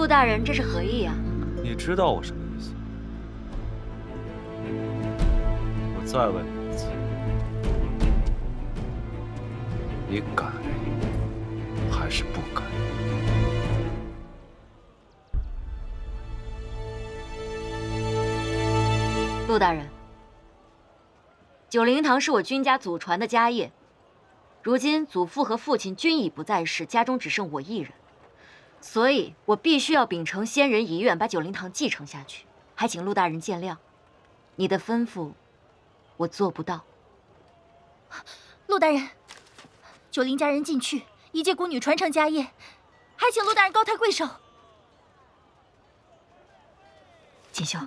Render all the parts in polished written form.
大人，这是何意啊？你知道我什么意思？我再问你一次，你改还是不改？陆大人，九灵堂是我君家祖传的家业，如今祖父和父亲均已不在世，家中只剩我一人，所以我必须要秉承先人遗愿，把九灵堂继承下去。还请陆大人见谅，你的吩咐我做不到。陆大人，九灵家人进去，一介孤女传承家业，还请陆大人高抬贵手。锦绣。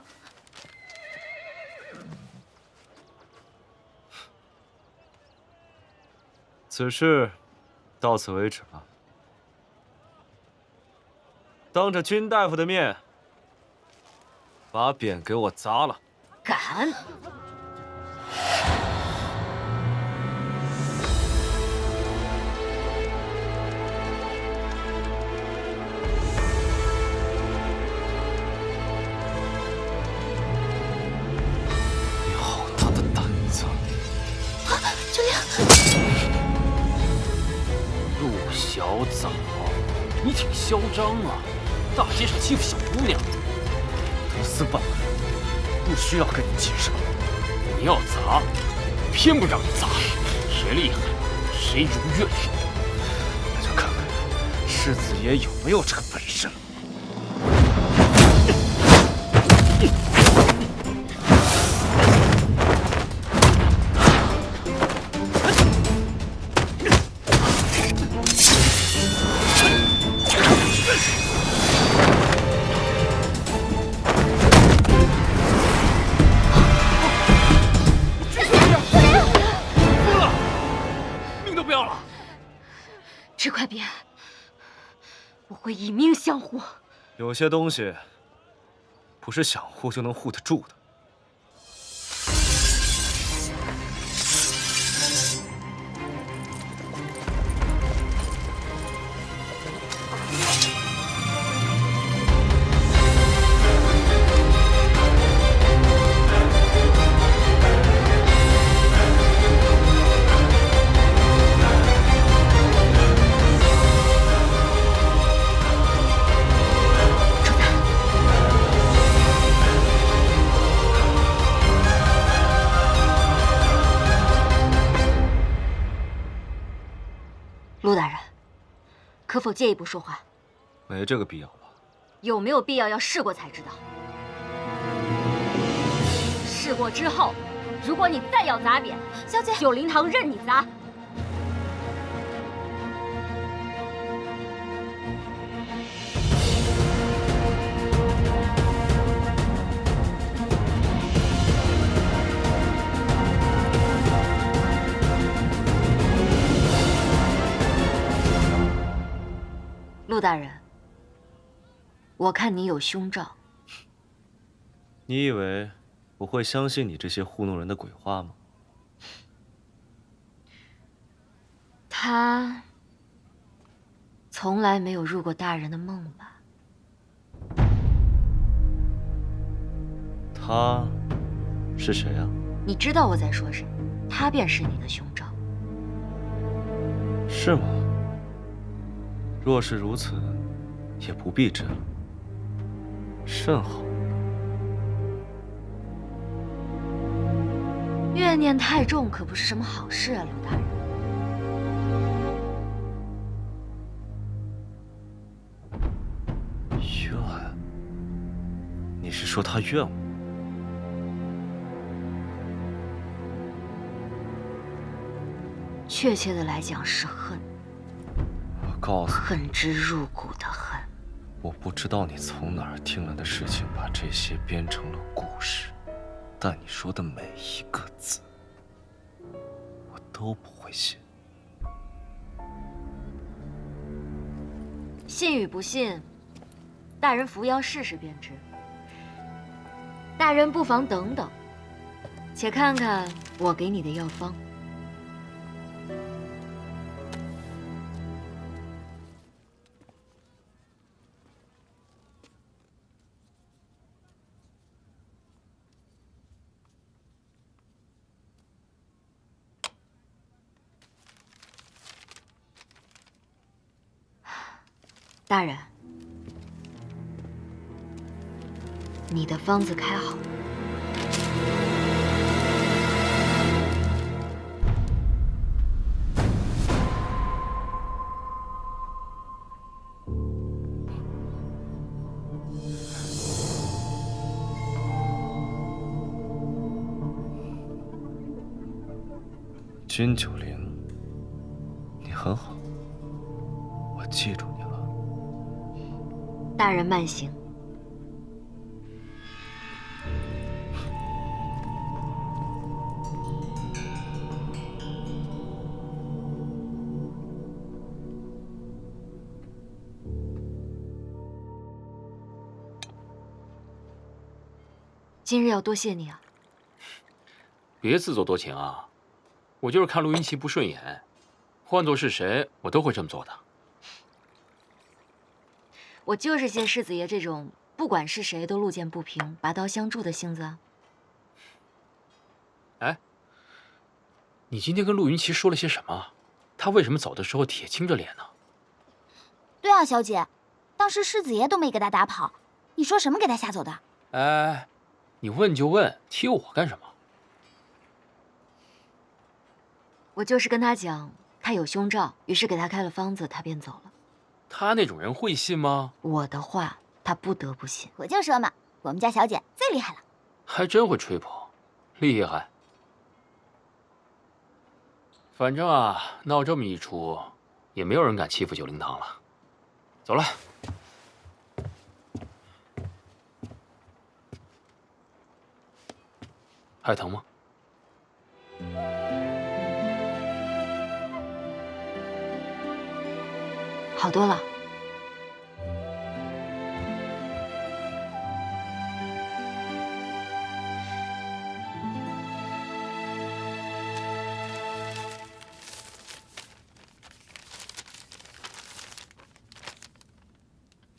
此事到此为止了。当着君大夫的面，把匾给我砸了！敢！你好大的胆子！九灵。陆小枣，你挺嚣张啊！大街上欺负小姑娘，得死本来不需要跟你解释吧？你要砸，偏不让你砸，谁厉害谁如愿。那就看看世子爷有没有这个本事了。这块匾，我会以命相护。有些东西不是想护就能护得住的。陆大人，可否借一步说话？没这个必要吧？有没有必要要试过才知道。试过之后，如果你再要砸匾，小姐，九灵堂任你砸。陆大人，我看你有凶兆。你以为我会相信你这些糊弄人的鬼话吗？他从来没有入过大人的梦吧？他是谁啊？你知道我在说谁，他便是你的凶兆。是吗？若是如此，也不必知了。甚好。怨念太重可不是什么好事啊，陆大人。怨？你是说他怨我？确切的来讲是恨。我告诉你，恨之入骨的恨。我不知道你从哪儿听来的事情，把这些编成了故事，但你说的每一个字，我都不会信。信与不信，大人服药试试便知。大人不妨等等，且看看我给你的药方。大人，你的方子开好。君九龄，你很好，我记住你了。大人慢行。今日要多谢你啊！别自作多情啊！我就是看陆云奇不顺眼，换做是谁，我都会这么做的。我就是谢世子爷这种不管是谁都路见不平、拔刀相助的性子啊。哎，你今天跟陆云奇说了些什么？他为什么走的时候铁青着脸呢？对啊，小姐，当时世子爷都没给他打跑，你说什么给他吓走的？哎，你问就问，提我干什么？我就是跟他讲，他有胸罩，于是给他开了方子，他便走了。他那种人会信吗？我的话，他不得不信。我就说嘛，我们家小姐最厉害了，还真会吹捧，厉害。反正啊，闹这么一出，也没有人敢欺负九灵堂了。走了。还疼吗？好多了。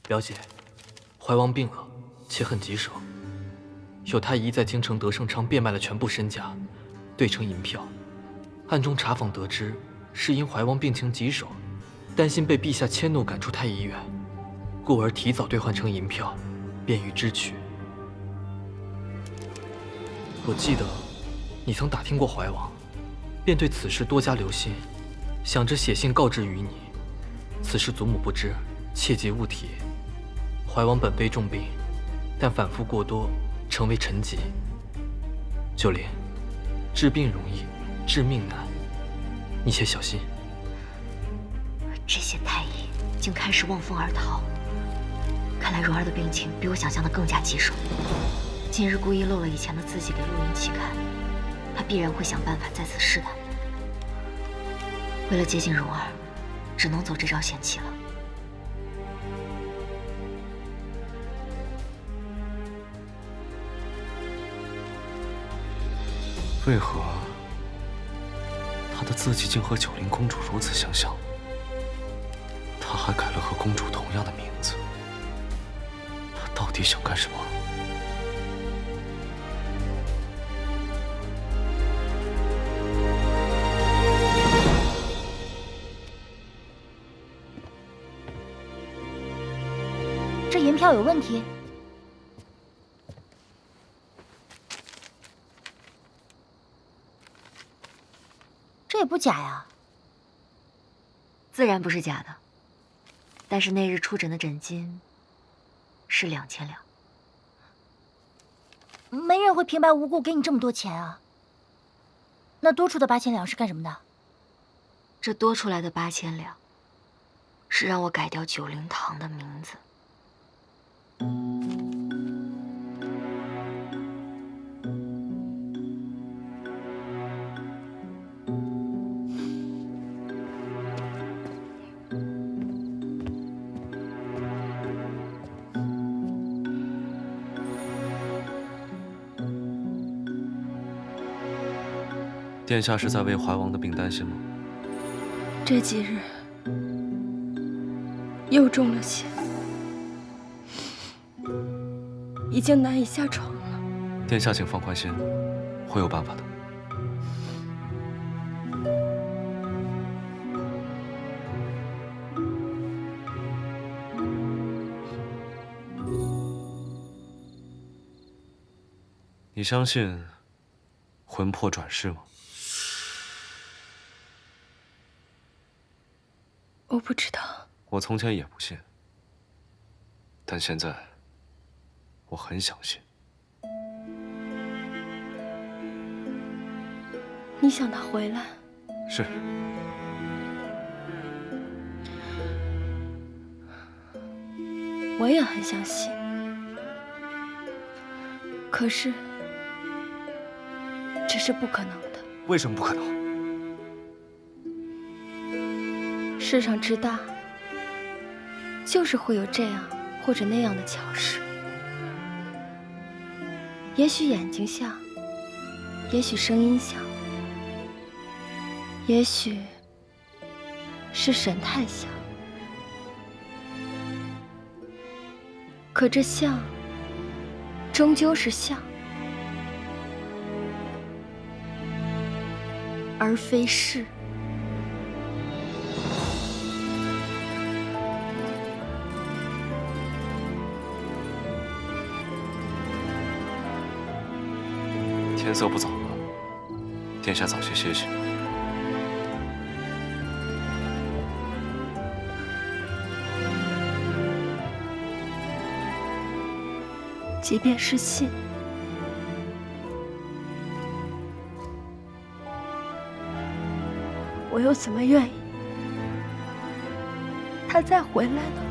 表姐，怀王病了，且很棘手。有太医在京城德胜昌变卖了全部身家，兑成银票。暗中查访得知，是因怀王病情棘手，担心被陛下迁怒赶出太医院，故而提早兑换成银票，便于支取。我记得你曾打听过怀王，便对此事多加留心，想着写信告知于你。此事祖母不知，切记勿提。怀王本非重病，但反复过多，成为沉疾。九龄，治病容易，治命难，你且小心。这些太医竟开始望风而逃，看来蓉儿的病情比我想象的更加棘手。今日故意露了以前的字迹给陆云奇看，他必然会想办法再次试探。为了接近蓉儿，只能走这招险棋了。为何他的字迹竟和九龄公主如此相像？他还改了和公主同样的名字，他到底想干什么？这银票有问题。这也不假呀。自然不是假的，但是那日出诊的诊金是2000两。没人会平白无故给你这么多钱啊。那多出的8000两是干什么的？这多出来的8000两，是让我改掉九灵堂的名字。殿下是在为怀王的病担心吗？这几日又中了邪，已经难以下床了。殿下请放宽心，会有办法的。你相信魂魄转世吗？我不知道。我从前也不信，但现在我很相信。你想他回来？是。我也很相信。可是，这是不可能的。为什么不可能？世上之大，就是会有这样或者那样的巧事。也许眼睛像，也许声音像，也许是神态像。可这像，终究是像，而非是。天色不早了，殿下早些歇息。即便是信，我又怎么愿意他再回来呢？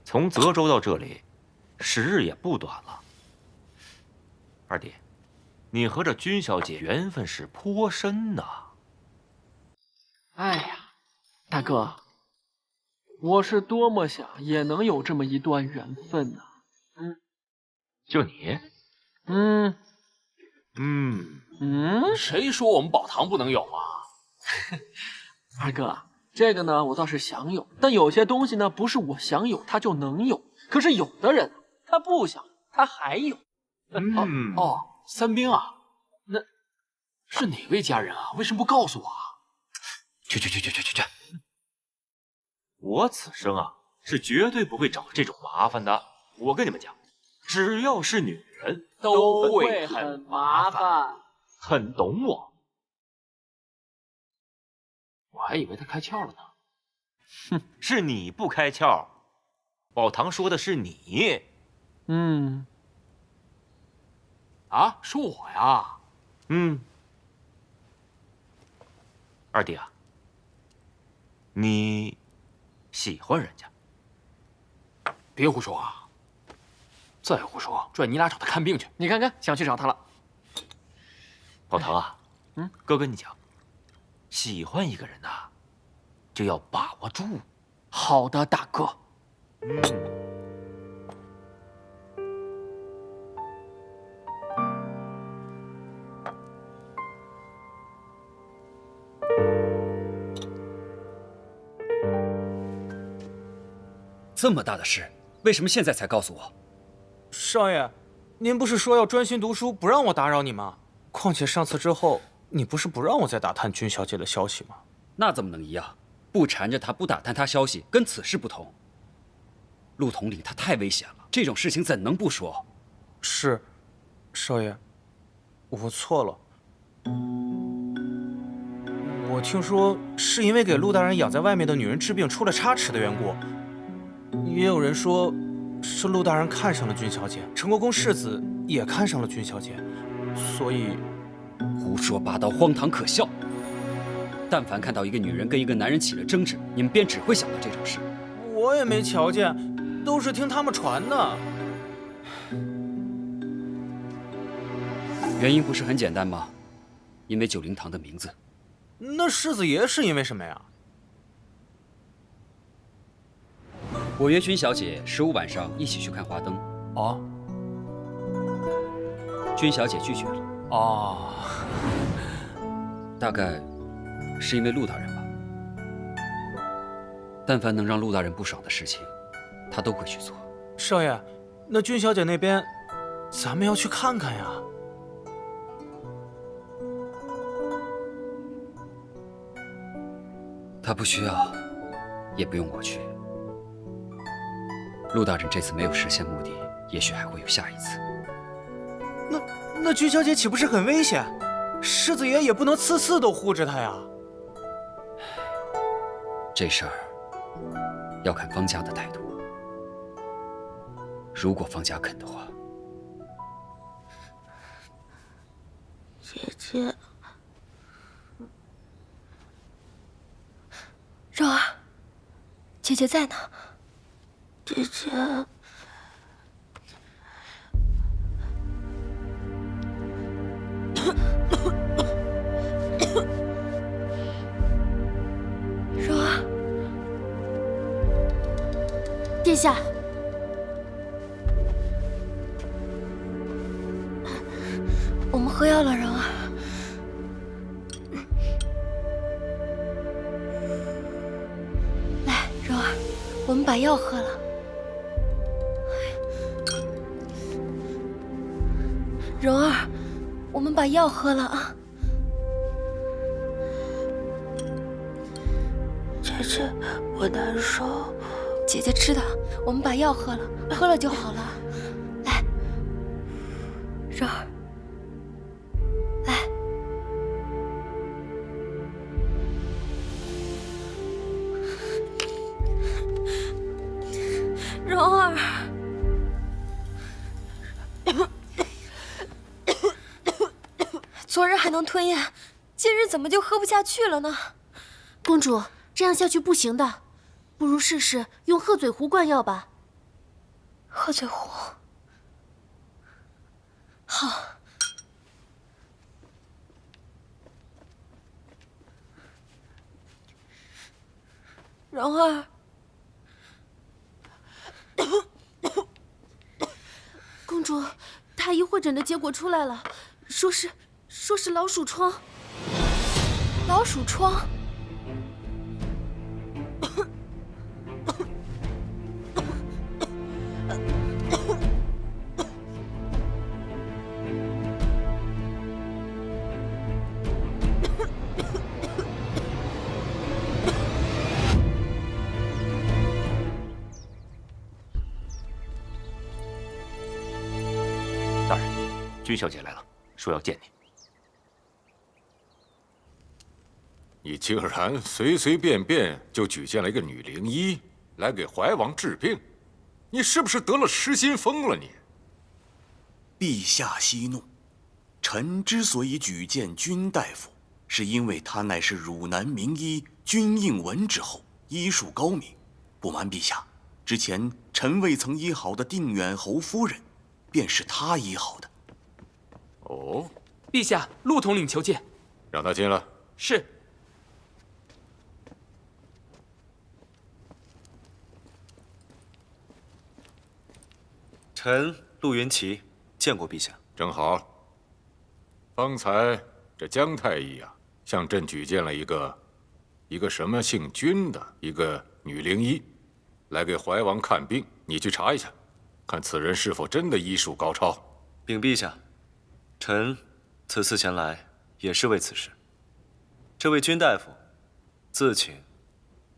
从泽州到这里，时日也不短了。二弟，你和这君小姐缘分是颇深呐。哎呀，大哥，我是多么想也能有这么一段缘分呐！就你？谁说我们宝堂不能有啊？二哥，这个呢，我倒是想有，但有些东西呢，不是我想有它就能有。可是有的人他不想，他还有。三兵啊，那是哪位家人啊？为什么不告诉我啊？去！我此生啊，是绝对不会找这种麻烦的。我跟你们讲，只要是女人，都会很麻烦。很懂我。我还以为他开窍了呢。是你不开窍，宝堂说的是你。啊，说我呀？二弟啊，你喜欢人家？别胡说啊！再胡说，拽你俩找他看病去。你看看，想去找他了。宝堂啊，哥跟你讲，喜欢一个人呐，就要把握住。好的，大哥。这么大的事，为什么现在才告诉我？少爷，您不是说要专心读书，不让我打扰你吗？况且上次之后，你不是不让我再打探君小姐的消息吗？那怎么能一样？不缠着她，不打探她消息，跟此事不同。陆统领他太危险了，这种事情怎能不说？是，少爷，我错了。我听说是因为给陆大人养在外面的女人治病出了差池的缘故，也有人说是陆大人看上了君小姐，成国公世子也看上了君小姐，所以……胡说八道，荒唐可笑！但凡看到一个女人跟一个男人起了争执，你们便只会想到这种事。我也没瞧见，都是听他们传的。原因不是很简单吗？因为九灵堂的名字。那世子爷是因为什么呀？我约君小姐15晚上一起去看花灯。哦。君小姐拒绝了。哦。大概是因为陆大人吧。但凡能让陆大人不爽的事情，他都会去做。少爷，那君小姐那边，咱们要去看看呀。他不需要，也不用我去。陆大人这次没有实现目的，也许还会有下一次。那君小姐岂不是很危险？世子爷也不能次次都护着她呀。这事儿要看方家的态度。如果方家肯的话，姐姐，柔儿，姐姐在呢。姐姐，柔儿，殿下。我们喝药了，柔儿。来，柔儿，我们把药喝了。柔儿，我们把药喝了啊！姐姐，我难受。姐姐知道，我们把药喝了，喝了就好了。来，柔儿，来。柔儿。昨日还能吞咽，今日怎么就喝不下去了呢？公主，这样下去不行的，不如试试用鹤嘴壶灌药吧。鹤嘴壶，好。柔儿，公主，太医会诊的结果出来了，说是老鼠疮。老鼠疮？大人，君小姐来了，说要见你。你竟然随随便便就举荐了一个女灵医来给怀王治病，你是不是得了失心疯了你？陛下息怒，臣之所以举荐君大夫，是因为他乃是汝南名医君应文之后，医术高明。不瞒陛下，之前臣未曾医好的定远侯夫人，便是他医好的。哦，陛下，陆统领求见。让他进来。是。臣陆云奇见过陛下。正好。方才这姜太医啊，向朕举荐了一个什么姓君的一个女灵医，来给怀王看病。你去查一下，看此人是否真的医术高超。禀陛下，臣此次前来也是为此事。这位君大夫自请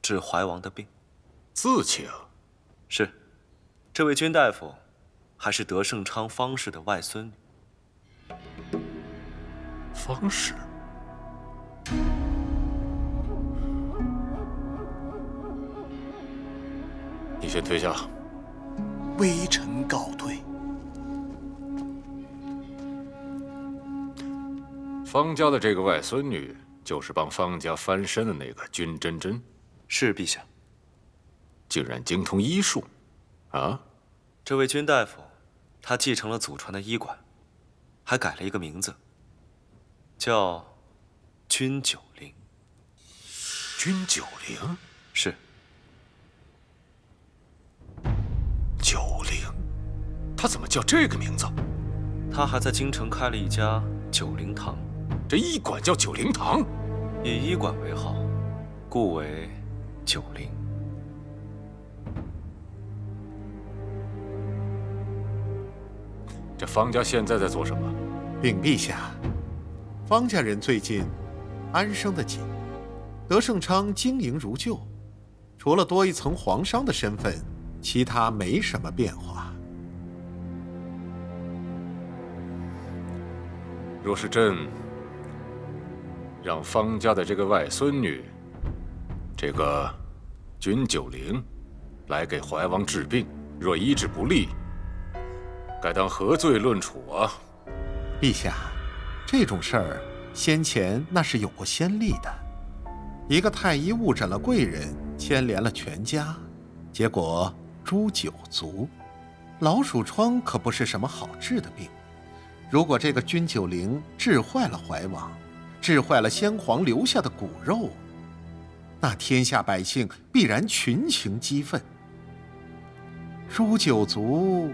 治怀王的病。自请？是。这位君大夫还是德胜昌方氏的外孙女。方氏？你先退下。微臣告退。方家的这个外孙女，就是帮方家翻身的那个君真真。是陛下。竟然精通医术，啊？这位君大夫，他继承了祖传的医馆，还改了一个名字，叫君九龄。君九龄？是。九龄？他怎么叫这个名字？他还在京城开了一家九龄堂。这医馆叫九龄堂？以医馆为号，故为九龄。这方家现在在做什么？禀陛下，方家人最近安生的紧，德胜昌经营如旧，除了多一层皇商的身份，其他没什么变化。若是朕让方家的这个外孙女，这个君九龄，来给怀王治病，若医治不利，该当何罪论处啊？陛下，这种事儿先前那是有过先例的。一个太医误诊了贵人，牵连了全家，结果诛九族。老鼠疮可不是什么好治的病。如果这个君九龄治坏了怀王，治坏了先皇留下的骨肉，那天下百姓必然群情激愤。诛九族，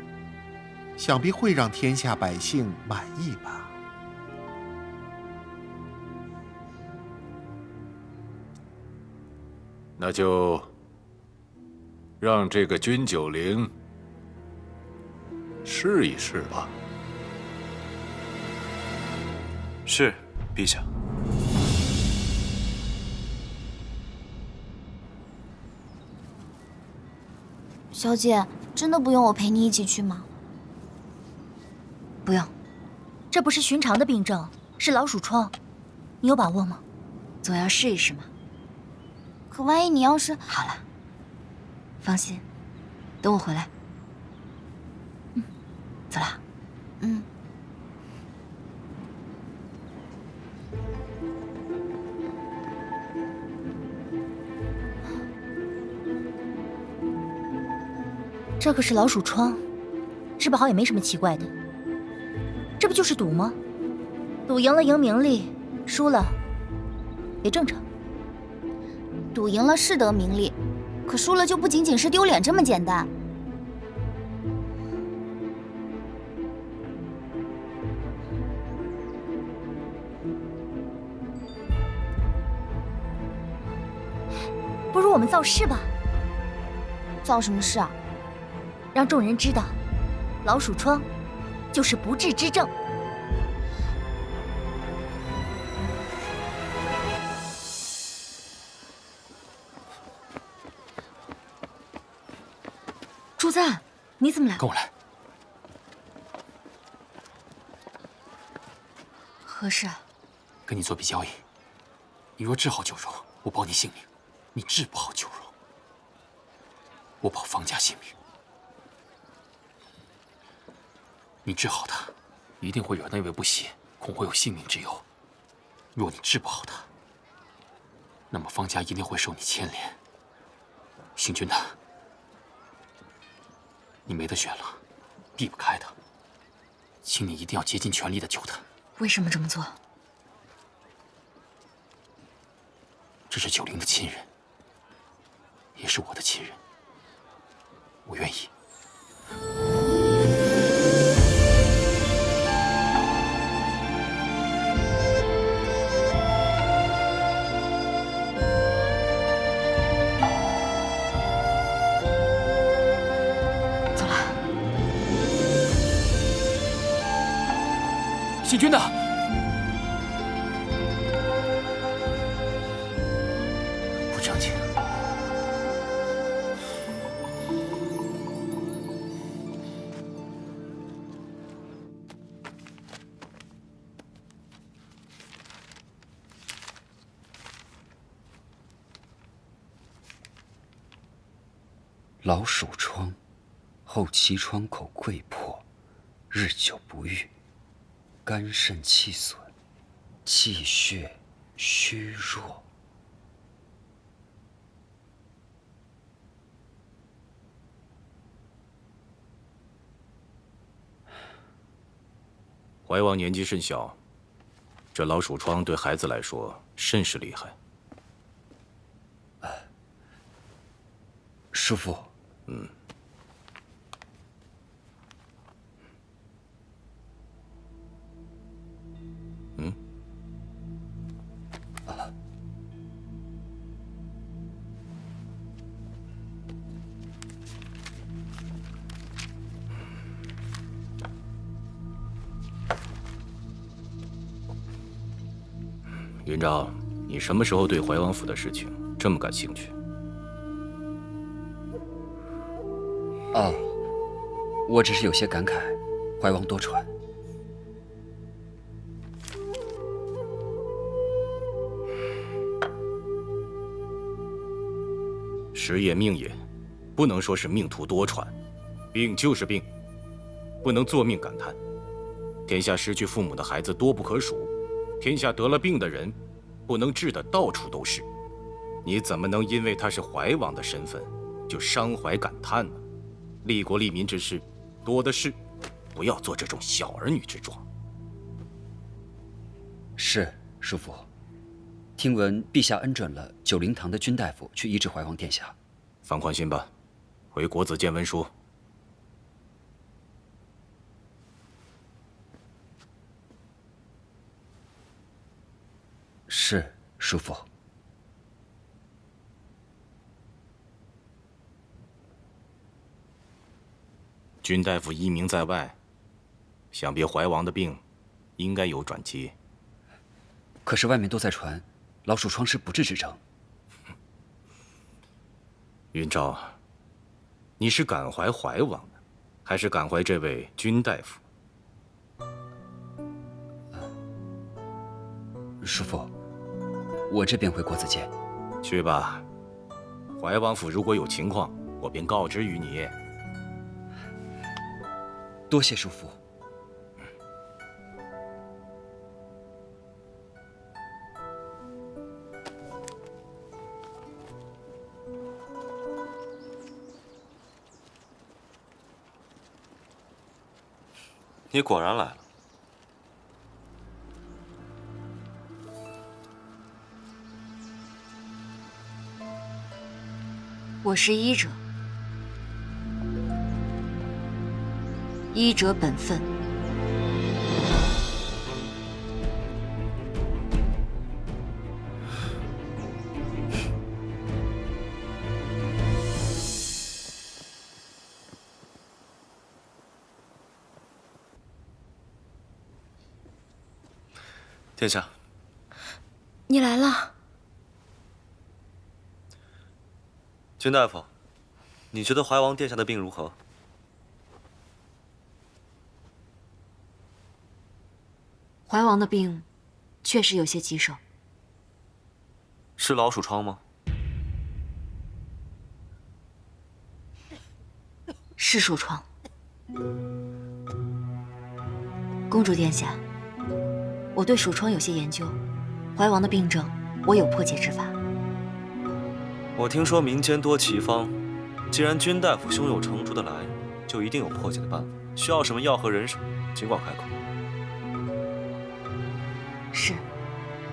想必会让天下百姓满意吧。那就让这个君九龄试一试吧。是，陛下。小姐，真的不用我陪你一起去吗？不用，这不是寻常的病症，是老鼠疮，你有把握吗？总要试一试嘛。可万一你要是……好了，放心，等我回来。走了。这可是老鼠疮，治不好也没什么奇怪的。这不就是赌吗？赌赢了赢名利，输了也正常。赌赢了是得名利，可输了就不仅仅是丢脸这么简单。不如我们造势吧。造什么势啊？让众人知道，老鼠疮就是不治之症。朱赞，你怎么来？跟我来。何事啊？跟你做笔交易，你若治好九荣，我保你性命；你治不好九荣，我保方家性命。你治好他，一定会惹那位不喜，恐会有性命之忧；若你治不好他，那么方家一定会受你牵连。行军的，你没得选了，避不开的，请你一定要竭尽全力的救他。为什么这么做？这是九龄的亲人，也是我的亲人，我愿意。信君的，不正经。老鼠疮，后期疮口溃破，日久不愈。肝肾气损，气血虚弱。怀王年纪甚小，这老鼠疮对孩子来说甚是厉害。叔父，云昭，你什么时候对怀王府的事情这么感兴趣？哦，我只是有些感慨，怀王多舛。时也命也，不能说是命途多舛，病就是病，不能作命感叹。天下失去父母的孩子多不可数，天下得了病的人，不能治得到处都是。你怎么能因为他是怀王的身份，就伤怀感叹呢？利国利民之事多的是，不要做这种小儿女之状。是，叔父。听闻陛下恩准了九灵堂的君大夫去医治怀王殿下。放宽心吧，回国子监文书。是，叔父。君大夫一名在外，想必怀王的病应该有转机。可是外面都在传，老鼠疮是不治之症。云昭，你是感怀怀王呢，还是感怀这位君大夫？叔父，我这便回国子监。去吧，怀王府如果有情况，我便告知于你。多谢叔父。你果然来了。我是医者，医者本分。殿下，你来了。君大夫，你觉得怀王殿下的病如何？怀王的病确实有些棘手。是老鼠疮吗？是鼠疮。公主殿下，我对鼠疮有些研究，怀王的病症，我有破解之法。我听说民间多奇方，既然君大夫胸有成竹的来，就一定有破解的办法。需要什么药和人手，尽管开口。是，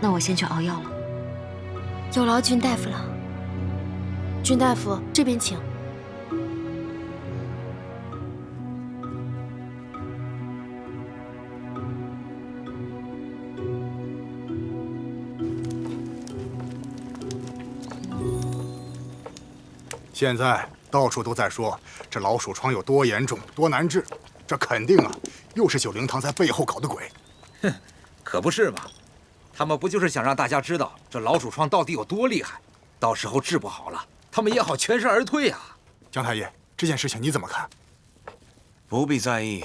那我先去熬药了。有劳君大夫了。君大夫，这边请。现在到处都在说这老鼠疮有多严重、多难治，这肯定啊，又是九灵堂在背后搞的鬼。哼，可不是嘛，他们不就是想让大家知道这老鼠疮到底有多厉害？到时候治不好了，他们也好全身而退啊。姜太爷，这件事情你怎么看？不必在意，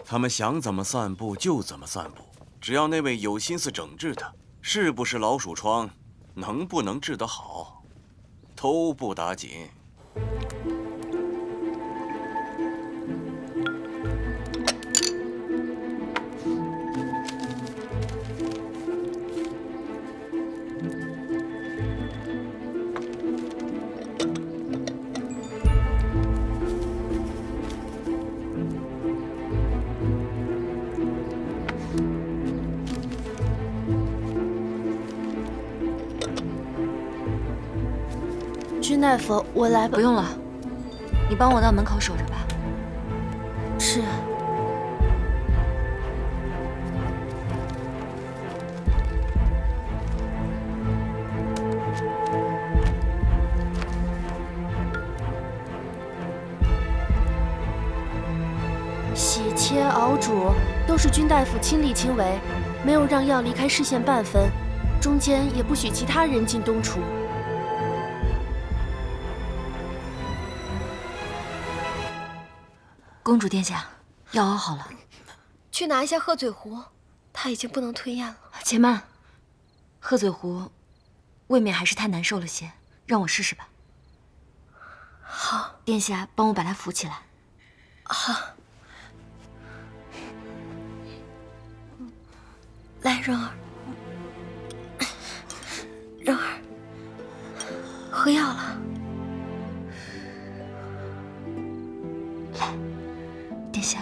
他们想怎么散布就怎么散布，只要那位有心思整治的，是不是老鼠疮，能不能治得好，都不打紧。君大夫，我来吧。不用了，你帮我到门口守着吧。是。洗切熬煮都是君大夫亲力亲为，没有让药离开视线半分，中间也不许其他人进东厨。公主殿下，药熬好了。去拿一下鹤嘴壶，他已经不能吞咽了。且慢，鹤嘴壶未免还是太难受了些，让我试试吧。好，殿下帮我把它扶起来。好。来，蓉儿，蓉儿，喝药了。来，殿下。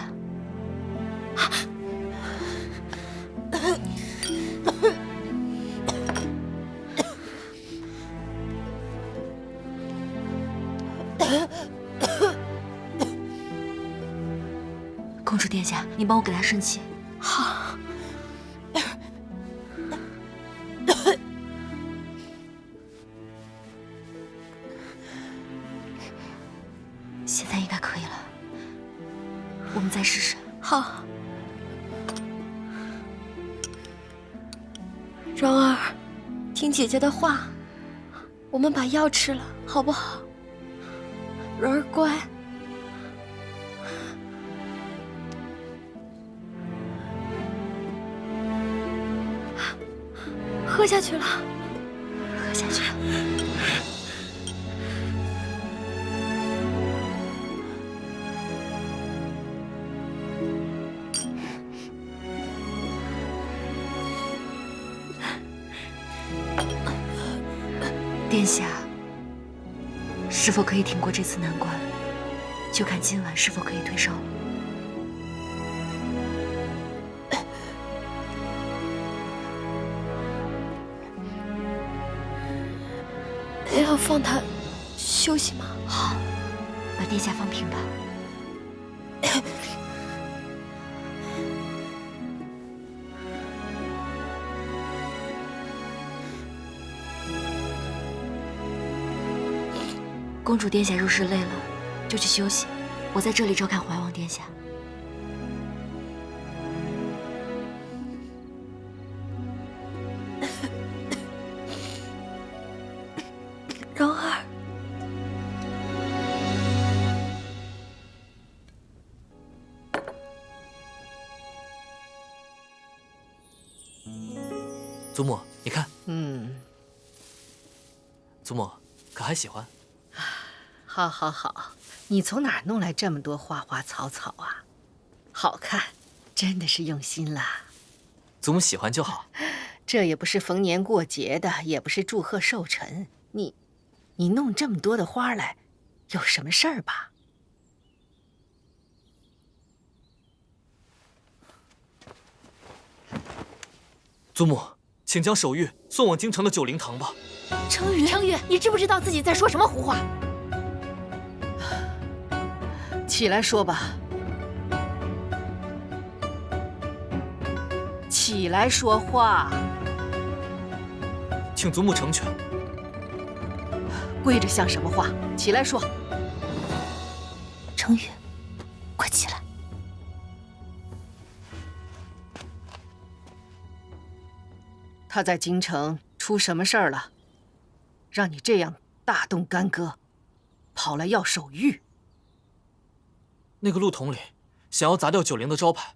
公主殿下，你帮我给他顺气。好。现在应该可以了，我们再试试。好。蓉儿，听姐姐的话，我们把药吃了，好不好？蓉儿乖。喝下去了，喝下去了。殿下，是否可以挺过这次难关，就看今晚是否可以退烧了。要放他休息吗？好，把殿下放平吧。公主殿下若是累了，就去休息，我在这里照看怀王殿下。蓉儿，祖母，你看。祖母，可还喜欢？好，好，好，你从哪儿弄来这么多花花草草啊？好看，真的是用心啦。祖母喜欢就好。这也不是逢年过节的，也不是祝贺寿辰，你弄这么多的花来，有什么事儿吧？祖母，请将手玉送往京城的九灵堂吧。程宇，程宇，你知不知道自己在说什么胡话？起来说吧，起来说话。请祖母成全。跪着像什么话？起来说。程宇，快起来。他在京城出什么事儿了？让你这样大动干戈，跑来要手玉。那个陆统领想要砸掉九灵的招牌。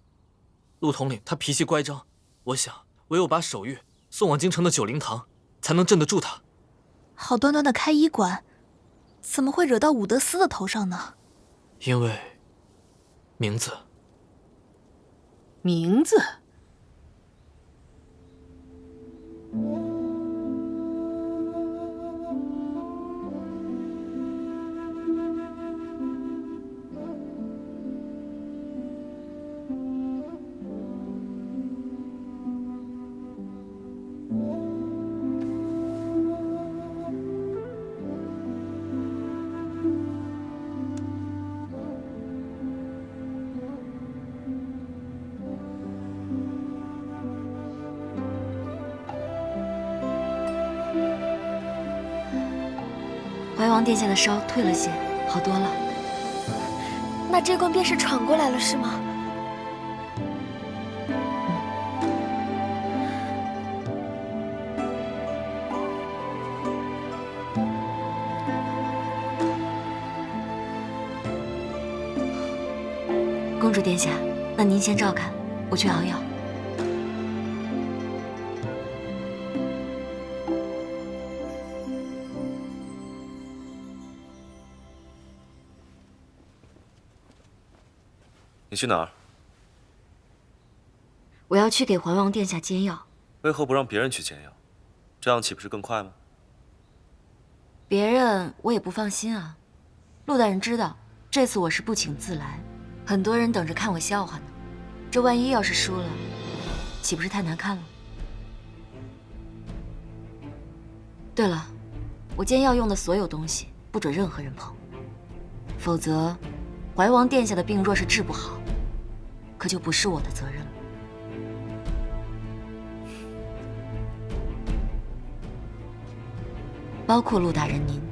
陆统领他脾气乖张，我想唯有把手玉送往京城的九灵堂，才能镇得住他。好端端的开医馆，怎么会惹到伍德斯的头上呢？因为名字。名字？怀王殿下的烧退了些，好多了。那这关便是闯过来了，是吗？殿下，那您先照看，我去熬药。你去哪儿？我要去给桓王殿下煎药。为何不让别人去煎药？这样岂不是更快吗？别人我也不放心啊。陆大人知道，这次我是不请自来，很多人等着看我笑话呢。这万一要是输了，岂不是太难看了？对了，我煎药用的所有东西不准任何人碰，否则怀王殿下的病若是治不好，可就不是我的责任了。包括陆大人您。